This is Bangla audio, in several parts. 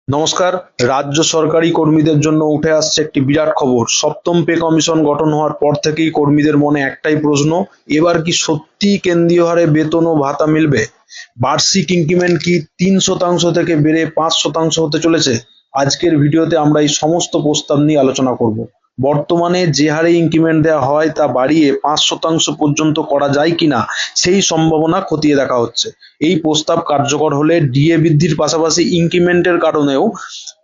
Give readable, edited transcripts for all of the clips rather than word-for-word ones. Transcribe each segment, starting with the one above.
নমস্কার। রাজ্য সরকারি কর্মীদের জন্য উঠে আসছে একটি বিরাট খবর। সপ্তম পে কমিশন গঠন হওয়ার পর থেকেই কর্মীদের মনে একটাই প্রশ্ন, এবার কি সত্যিই কেন্দ্রীয় হারে বেতন ও ভাতা মিলবে? বার্ষিক ইনক্রিমেন্ট কি ৩% থেকে বেড়ে ৫% হতে চলেছে? আজকের ভিডিওতে আমরা এই সমস্ত প্রস্তাব নিয়ে আলোচনা করব। বর্তমানে যে হারে ইনক্রিমেন্ট দেওয়া হয় তা বাড়িয়ে ৫% পর্যন্ত করা যায় কিনা সেই সম্ভাবনা খতিয়ে দেখা হচ্ছে। এই প্রস্তাব কার্যকর হলে ডিএ বৃদ্ধির পাশাপাশি ইনক্রিমেন্টের কারণেও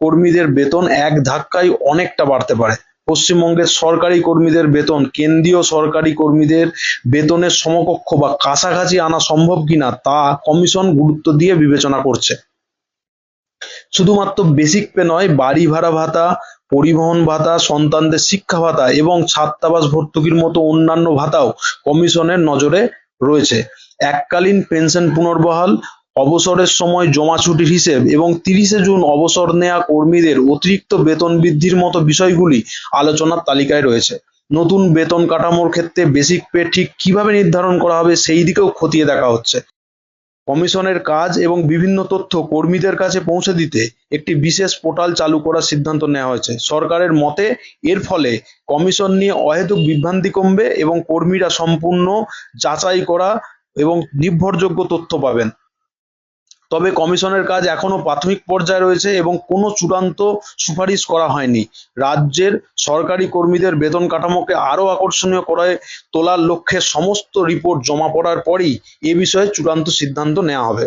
কর্মীদের বেতন এক ধাক্কায় অনেকটা বাড়তে পারে। পশ্চিমবঙ্গের সরকারি কর্মীদের বেতন কেন্দ্রীয় সরকারি কর্মীদের বেতনের সমকক্ষ বা কাছাকাছি আনা সম্ভব কিনা তা কমিশন গুরুত্ব দিয়ে বিবেচনা করছে। শুধুমাত্র বেসিক পে নয়, বাড়ি ভাড়া ভাতা, পরিবহন ভাতা, সন্তানদের শিক্ষা ভাতা এবং ছাত্রাবাস ভর্তুকির মতো অন্যান্য ভাতাও কমিশনের নজরে রয়েছে। এককালীন পেনশন পুনর্বহাল, অবসরের সময় জমা ছুটির হিসেব এবং ৩০শে জুন অবসর নেওয়া কর্মীদের অতিরিক্ত বেতন বৃদ্ধির মতো বিষয়গুলি আলোচনার তালিকায় রয়েছে। নতুন বেতন কাঠামোর ক্ষেত্রে বেসিক পে ঠিক কিভাবে নির্ধারণ করা হবে সেই দিকেও খতিয়ে দেখা হচ্ছে। কমিশনের কাজ এবং বিভিন্ন তথ্য কর্মীদের কাছে পৌঁছে দিতে একটি বিশেষ পোর্টাল চালু করার সিদ্ধান্ত নেওয়া হয়েছে। সরকারের মতে এর ফলে কমিশন নিয়ে অহেতুক বিভ্রান্তি কমবে এবং কর্মীরা সম্পূর্ণ যাচাই করা এবং নির্ভরযোগ্য তথ্য পাবেন। তবে কমিশনের কাজ এখনো প্রাথমিক পর্যায়ে রয়েছে এবং কোনো চূড়ান্ত সুপারিশ করা হয়নি। রাজ্যের সরকারি কর্মীদের বেতন কাঠামোকে আরও আকর্ষণীয় করে তোলার লক্ষ্যে সমস্ত রিপোর্ট জমা পড়ার পরই এ বিষয়ে চূড়ান্ত সিদ্ধান্ত নেওয়া হবে।